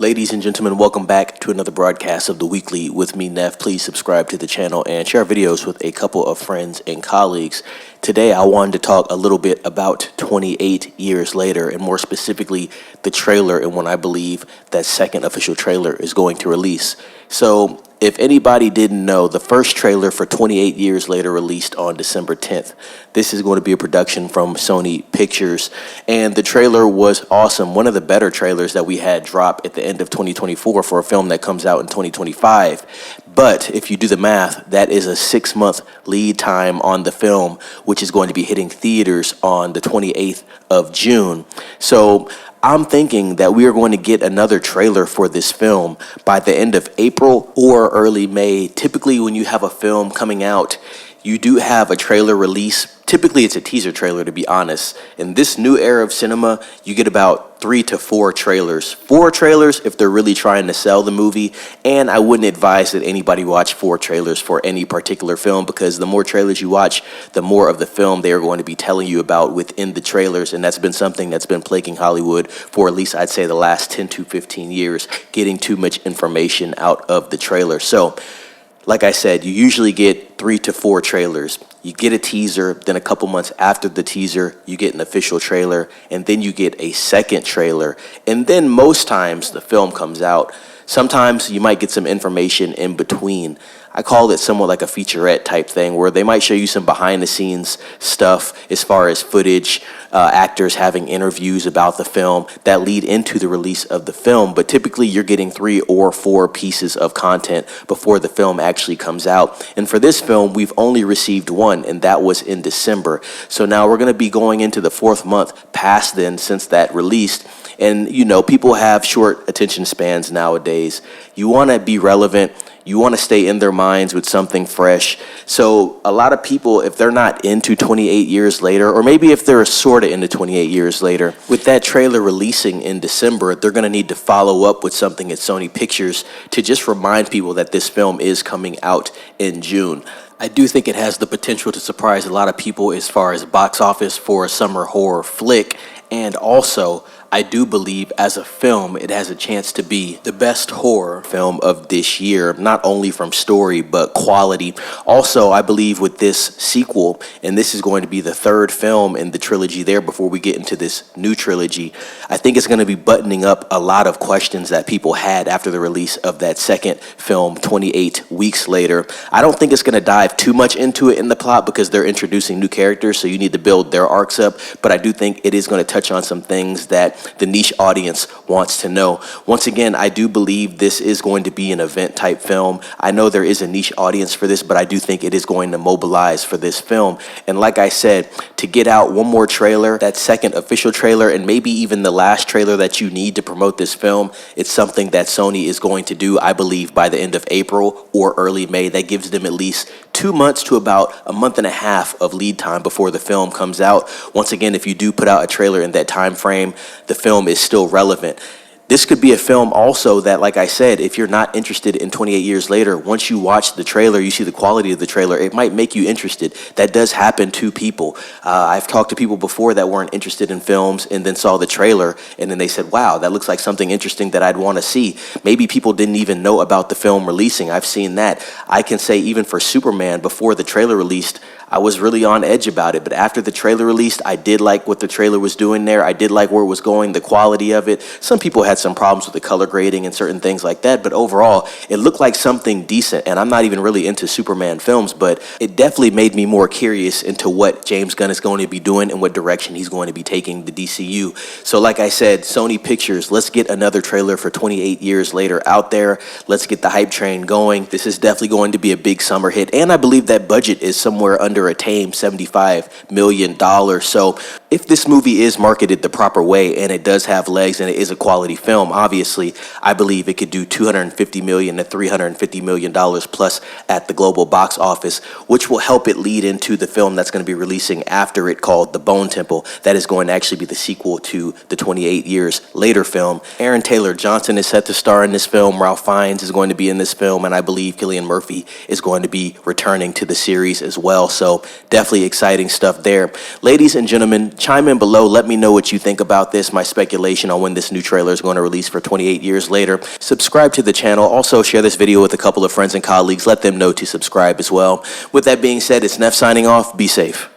Ladies and gentlemen, welcome back to another broadcast of The Weekly with me, Neff. Please subscribe to the channel and share videos with a couple of friends and colleagues. Today, I wanted to talk a little bit about 28 years later, and more specifically, the trailer and when I believe that second official trailer is going to release. So, if anybody didn't know, the first trailer for 28 Years Later released on December 10th. This is going to be a production from Sony Pictures, and the trailer was awesome. One of the better trailers that we had drop at the end of 2024 for a film that comes out in 2025. But if you do the math, that is a 6-month lead time on the film, which is going to be hitting theaters on the 28th of June. So I'm thinking that we are going to get another trailer for this film by the end of April or early May. Typically, when you have a film coming out, you do have a trailer release. Typically, it's a teaser trailer, to be honest. In this new era of cinema, you get about 3 to 4 trailers. 4 trailers if they're really trying to sell the movie. And I wouldn't advise that anybody watch 4 trailers for any particular film, because the more trailers you watch, the more of the film they are going to be telling you about within the trailers. And that's been something that's been plaguing Hollywood for at least, I'd say, the last 10 to 15 years, getting too much information out of the trailer. So, like I said, you usually get 3 to 4 trailers. You get a teaser, then a couple months after the teaser, you get an official trailer, and then you get a second trailer. And then most times the film comes out. Sometimes you might get some information in between. I call it somewhat like a featurette type thing, where they might show you some behind the scenes stuff as far as footage, actors having interviews about the film that lead into the release of the film. But typically you're getting 3 or 4 pieces of content before the film actually comes out. And for this film, we've only received 1, and that was in December. So now we're going to be going into the 4th month past then since that released. And, you know, people have short attention spans nowadays. You want to be relevant. You want to stay in their minds with something fresh. So a lot of people, if they're not into 28 years later, or maybe if they're sort of into 28 years later, with that trailer releasing in December, they're going to need to follow up with something at Sony Pictures to just remind people that this film is coming out in June. I do think it has the potential to surprise a lot of people as far as box office for a summer horror flick. And also, I do believe as a film, it has a chance to be the best horror film of this year, not only from story, but quality. Also, I believe with this sequel, and this is going to be the 3rd film in the trilogy there before we get into this new trilogy, I think it's going to be buttoning up a lot of questions that people had after the release of that second film 28 weeks later. I don't think it's going to dive too much into it in the plot because they're introducing new characters, so you need to build their arcs up, but I do think it is going to touch on some things that the niche audience wants to know. Once again, I do believe this is going to be an event type film. I know there is a niche audience for this, but I do think it is going to mobilize for this film. And like I said, to get out one more trailer, that second official trailer, and maybe even the last trailer that you need to promote this film, it's something that Sony is going to do, I believe, by the end of April or early May. That gives them at least 2 months to about a month and a half of lead time before the film comes out. Once again, if you do put out a trailer in that time frame, the film is still relevant. This could be a film also that, like I said, if you're not interested in 28 years later, once you watch the trailer, you see the quality of the trailer, it might make you interested. That does happen to people. I've talked to people before that weren't interested in films and then saw the trailer and then they said, wow, that looks like something interesting that I'd want to see. Maybe people didn't even know about the film releasing. I've seen that. I can say even for Superman, before the trailer released, I was really on edge about it, but after the trailer released, I did like what the trailer was doing there. I did like where it was going, the quality of it. Some people had some problems with the color grading and certain things like that, but overall, it looked like something decent, and I'm not even really into Superman films, but it definitely made me more curious into what James Gunn is going to be doing and what direction he's going to be taking the DCU. So like I said, Sony Pictures, let's get another trailer for 28 years later out there. Let's get the hype train going. This is definitely going to be a big summer hit, and I believe that budget is somewhere under a tame $75 million. So if this movie is marketed the proper way and it does have legs and it is a quality film, obviously, I believe it could do $250 million to $350 million plus at the global box office, which will help it lead into the film that's going to be releasing after it, called The Bone Temple. That is going to actually be the sequel to the 28 years later film. Aaron Taylor Johnson is set to star in this film. Ralph Fiennes is going to be in this film, and I believe Cillian Murphy is going to be returning to the series as well. So definitely exciting stuff there. Ladies and gentlemen, Chime in below. Let me know what you think about this, my speculation on when this new trailer is going to release for 28 Years Later. Subscribe to the channel. Also, share this video with a couple of friends and colleagues. Let them know to subscribe as well. With that being said, it's Neff signing off. Be safe.